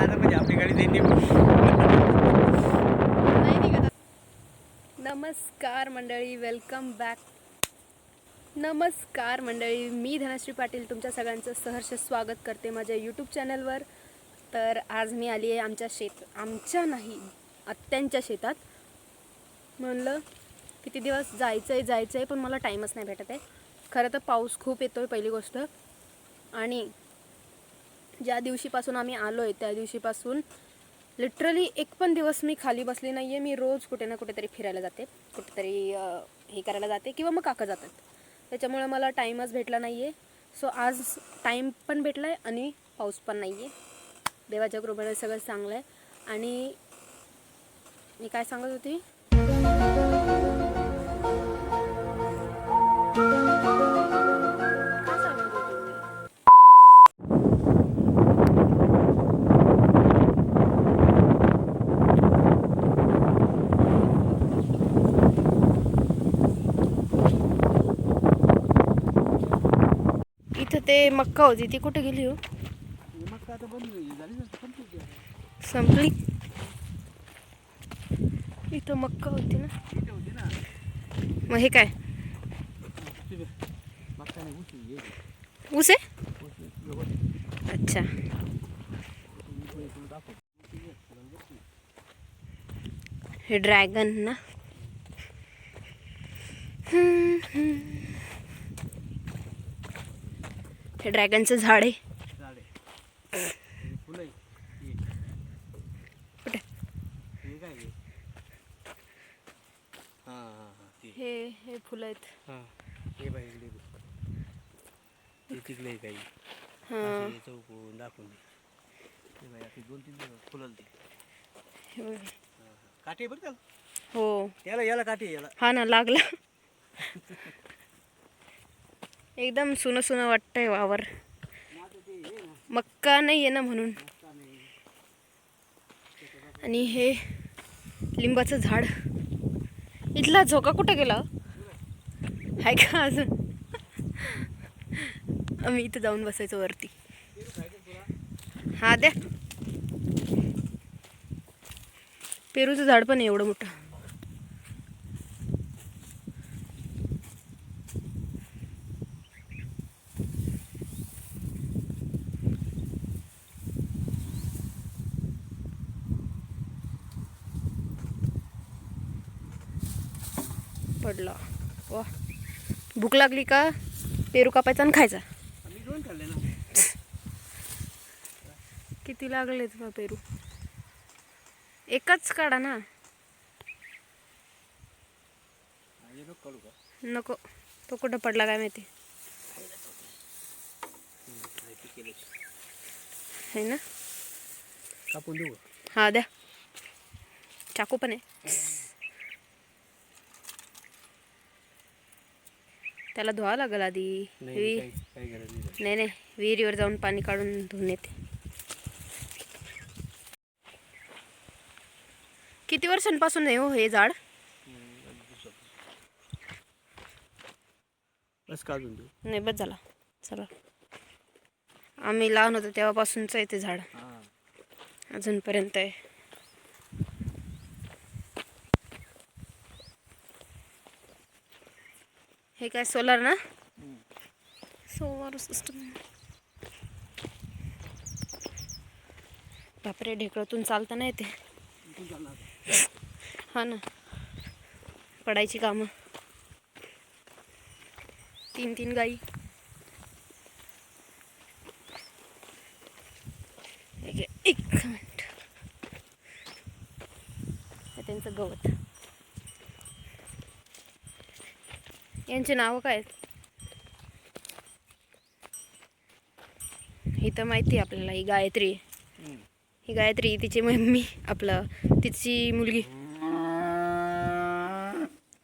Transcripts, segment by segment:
आता म्हणजे आपली गाडी जाईल नाही निघत. नमस्कार मंडळी, वेलकम बॅक. नमस्कार मंडळी, मी धनश्री पाटील तुमच्या सगळ्यांचं सहर्ष स्वागत करते माझ्या यूट्यूब चॅनलवर. तर आज मी आली आहे आमच्या नाही आत्यांच्या शेतात. म्हणलं किती दिवस जायचं आहे पण मला टाईमच नाही भेटत आहे. खरं तर पाऊस खूप येतो आहे पहिली गोष्ट, आणि ज्या दिवशीपासून आम्ही आलो आहे त्या दिवशीपासून लिटरली एक पण दिवस मी खाली बसली नाही आहे. मी रोज कुठे ना कुठेतरी फिरायला जाते, कुठेतरी हे करायला जाते, किंवा मग काका जातात. त्याच्यामुळे मला टाईमच भेटला नाही आहे. सो आज टाईम पण भेटला आहे आणि पाऊस पण नाही आहे. देवाच्या कृपेने सगळं चांगलं आहे. आणि मी काय सांगत होती, इथं ते मक्का होती ती कुठे गेली हो? मक्का आता बंद झाली, संपली. इथं मक्का होती ना, मग हे काय ऊस आहे? अच्छा, हे ड्रॅगन ना. हे ड्रॅगनचं झाड आहे. कुठे? हे फुलं आहेत. तिकडे काही हां, चौकून दाखवून दोन-तीन फुलं काठी बरं त्याला. हो याला काठी याला. हा ना, लागला. एकदम सुनं वाटतंय वावर. मक्का नाही आहे ना म्हणून. आणि हे लिंबाचं झाड. इथला झोका कुठे गेला आहे का अजून? आम्ही इथं जाऊन बसायचो वरती. हा द्या. पेरूचं झाड पण आहे एवढं मोठं. पडला वा. भूक लागली का पेरू कापायचा आणि खायचा. मी दोन खाल्ले ना. किती लागलेत बा पेरू? एकच काढा ना. नको, तो कुठं पडला काय माहिती. है ना, कापून देऊ. हा द्या. चाकू पण आहे. त्याला धुवा लागल आधी. नाही, विहिरीवर जाऊन पाणी काढून धुवून येते. किती वर्षांपासून आहे हो हे झाड? बस काढून देऊ. नाही, बस झाला. चला, आम्ही लहान होतो तेव्हापासूनच आहे ते झाड, अजूनपर्यंत आहे. हे काय सोलार ना? Solar system. बापरे, ढेकळातून चालता नाही येते. हा ना, पडायची कामं. 3 गाई. एक मिनिट. हे त्यांचं गवत. यांचे नाव काय आहेत? ही तर माहिती आहे आपल्याला. ही गायत्री. ही गायत्री, तिची मम्मी, तिची मुलगी.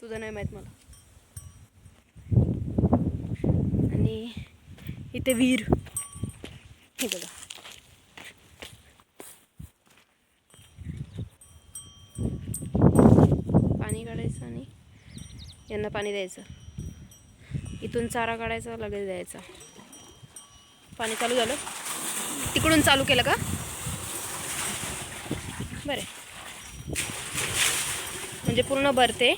तुझं नाही माहीत मला. आणि इथे विहीर. हे बघा, पाणी काढायचं आणि यांना पाणी द्यायचं. इथून चारा काढायचा, लगेच द्यायचा. पाणी चालू झालं. तिकडून चालू केलं का? बरे म्हणजे पूर्ण भरते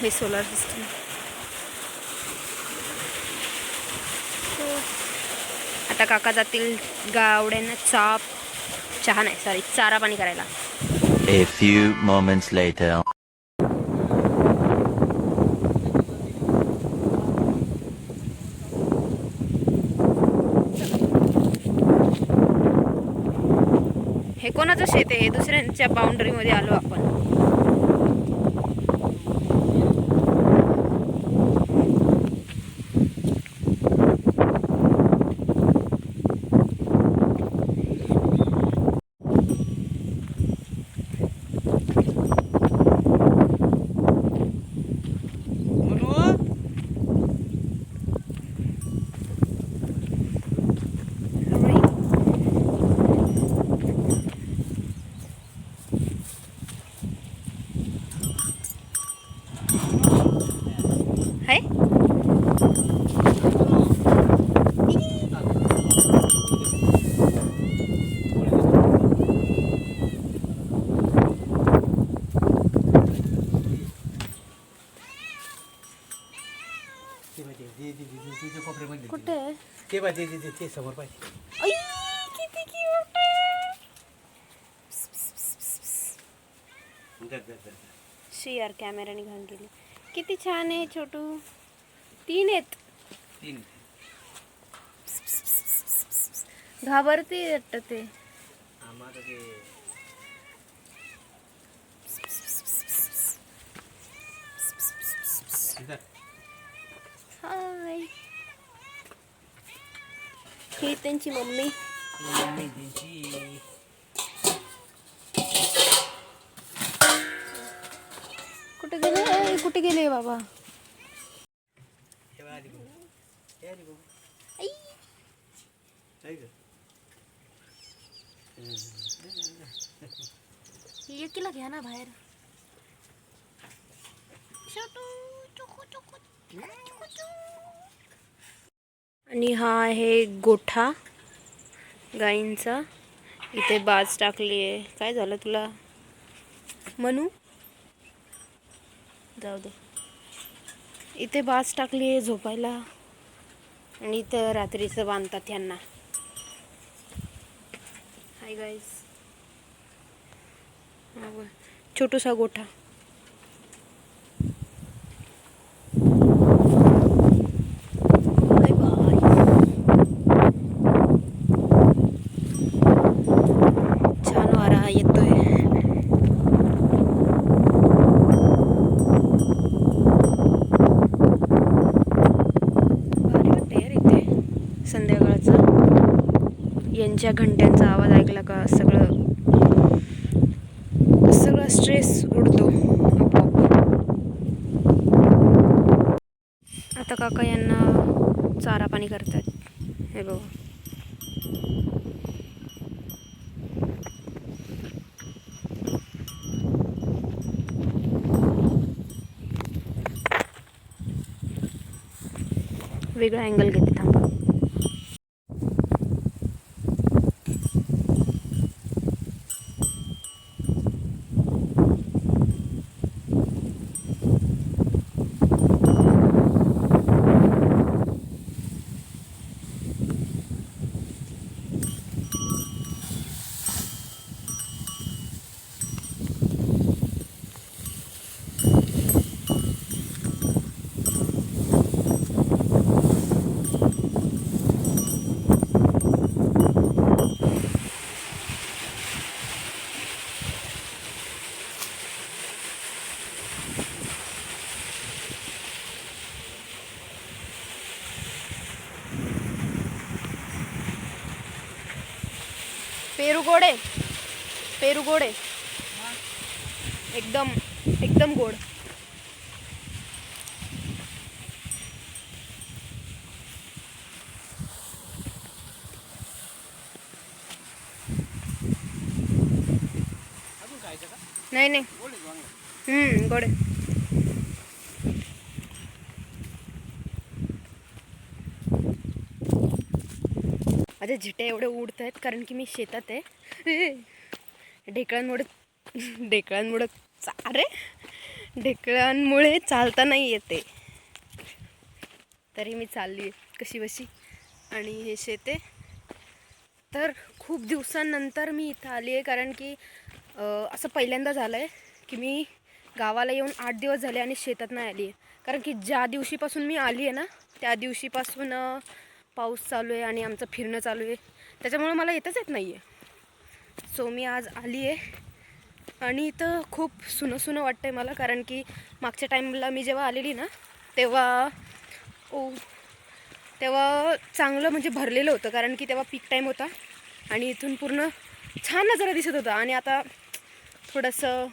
हे सोलार सिस्टम. आता काका जातील गावड्यांना चहा नाही सॉरी चारा पाणी करायला. A few moments later. हे कोणाचं शेत आहे? दुसऱ्यांच्या बाउंड्री मध्ये आलो आपण. हाय कुठे ते पाहिजे ते समोर पाहिजे. किती क्यूट शियार कॅमेराने घालून गेली. किती छान आहे छोटू. 3 आहेत. 3 घाबरते वाटतं ते. आम्हाला ते हाय ही त्यांची मम्मी. कुठे गेले बाबा? एकीला घ्या ना बाहेर. आणि हा आहे गोठा गाईंचा. इथे बाज टाकली आहे. काय झालं तुला मनू? जाऊ दे. इथे बाज टाकली आहे झोपायला आणि इथं रात्रीचं बांधतात यांना. हाय गाईस. छोटूसा गोठा. Bye bye. छान वारा येतोय. भारी वाटते यार इथे संध्याकाळचा. यांच्या घंट्यांचा आवाज ऐकला का सगळं स्ट्रेस उडतो आपोआप. आता काका यांना चारा पाणी करतात. हे बघा. वेगळा अँगल घेते थांबा. पेरू गोड आहे. एकदम गोड. नाही गोड आहे. माझ्या झिटे एवढे उडत आहेत कारण की मी शेतात आहे. ढेकळांमुळे चालता नाही येते, तरी मी चालली आहे कशी बशी. आणि हे शेत आहे. तर खूप दिवसांनंतर मी इथं आली आहे कारण की असं पहिल्यांदा झालं आहे की मी गावाला येऊन 8 दिवस झाले आणि शेतात नाही आली आहे. कारण की ज्या दिवशीपासून मी आली आहे ना त्या दिवशीपासून पाऊस चालू आहे आणि आमचं फिरणं चालू आहे, त्याच्यामुळे मला येतच येत नाही आहे. सो मी आज आली आहे आणि इथं खूप सुनं वाटतं आहे मला. कारण की मागच्या टाईमला मी जेव्हा आलेली ना तेव्हा चांगलं म्हणजे भरलेलं होतं, कारण की तेव्हा पीक टाईम होता आणि इथून पूर्ण छान नजारा दिसत होता. आणि आता थोडंसं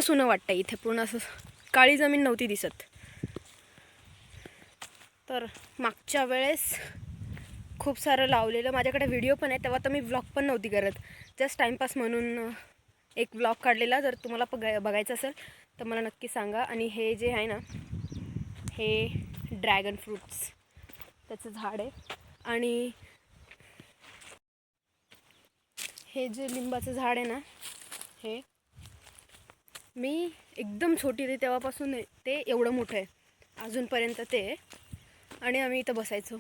सुनं वाटतं इथे, पूर्ण असं काळी जमीन नव्हती दिसत. तर मागच्या वेळेस खूप सारं लावलेलं, माझ्याकडे व्हिडिओ पण आहे. तेव्हा तर मी व्लॉग पण नव्हती करत, जस्ट टाईमपास म्हणून एक व्लॉग काढलेला. जर तुम्हाला बघायचं असेल तर मला नक्की सांगा. आणि हे जे आहे ना हे ड्रॅगन फ्रूट्स त्याचं झाड आहे. आणि हे जे लिंबाचं झाड आहे ना हे मी एकदम छोटी होती तेव्हापासून ते एवढं मोठं आहे अजूनपर्यंत ते. आणि आम्ही इथं बसायचो,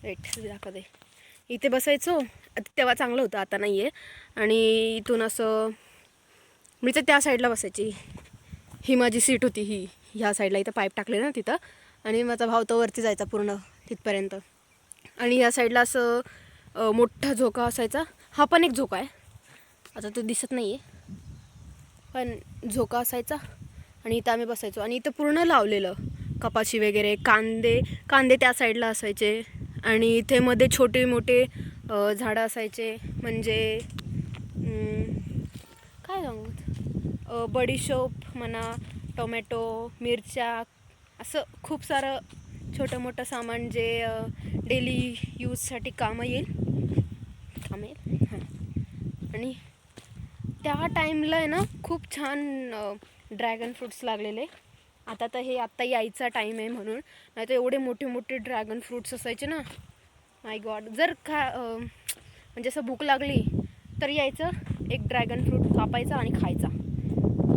दाखवते, इथे बसायचो. तेव्हा चांगलं होतं, आता नाही आहे. आणि इथून असं मी तर त्या साईडला बसायची, ही माझी सीट होती, ह्या साईडला. इथं पाईप टाकले ना तिथं, आणि माझा भाव तो वरती जायचा पूर्ण तिथपर्यंत. आणि या साईडला असं मोठा झोका असायचा. हा पण एक झोका आहे, आता तो दिसत नाही आहे, पण झोका असायचा. आणि इथं आम्ही बसायचो. आणि इथं पूर्ण लावलेलं कपाशी वगैरे, कांदे त्या साईडला असायचे. आणि इथे मध्ये छोटे मोठे झाडं असायचे, म्हणजे काय सांगू, बडीशोप म्हणा, टोमॅटो, मिरच्या, असं खूप सारं छोटं मोठं सामान जे डेली यूजसाठी कामं येईल. हां. आणि त्या टाईमला आहे ना खूप छान ड्रॅगन फ्रूट्स लागलेले. आता तर हे आत्ता यायचा टाईम आहे म्हणून, नाही तर एवढे मोठे मोठे ड्रॅगन फ्रूट्स असायचे ना, माय गॉड. जर म्हणजे असं भूक लागली तर यायचं, एक ड्रॅगन फ्रूट कापायचा आणि खायचा,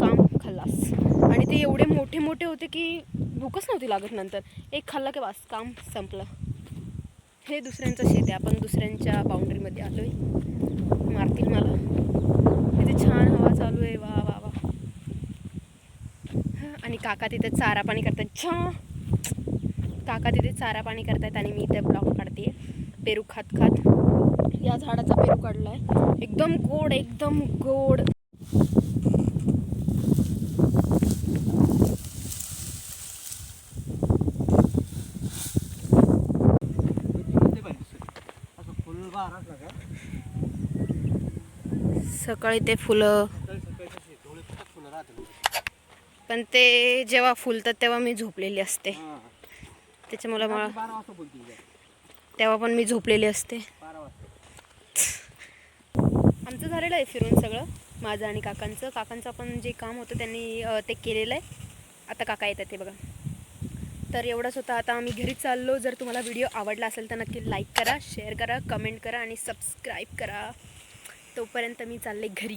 काम खल्लास. आणि ते एवढे मोठे मोठे होते की भूकच नव्हती लागत. नंतर एक खाल्ला की बस काम संपलं. हे दुसऱ्यांचं शेत आहे, आपण दुसऱ्यांच्या बाउंड्रीमध्ये आलो आहे. मारतील मला. इथे छान हवा चालू आहे, वा वा वा. आणि काका तिथे चारा पाणी करतात. काका तिथे चारा पाणी करतात आणि मी इथे ब्लॉग काढते, पेरू खात खात. या झाडाचा पेरू काढला आहे, एकदम गोड, एकदम गोड. सकाळी ते फुलं, पण ते जेव्हा फुलतात तेव्हा मी झोपलेली असते, त्याच्यामुळे मला तेव्हा पण मी झोपलेली असते. आमचं झालेलं आहे फिरून सगळं, माझं आणि काकांचं पण जे काम होतं त्यांनी ते केलेलं आहे. आता काका येतात ते बघा. तर एवढंच होतं, आता आम्ही घरी चाललो. जर तुम्हाला व्हिडिओ आवडला असेल तर नक्की लाईक करा, शेअर करा, कमेंट करा आणि सबस्क्राईब करा. तोपर्यंत मी चालले घरी.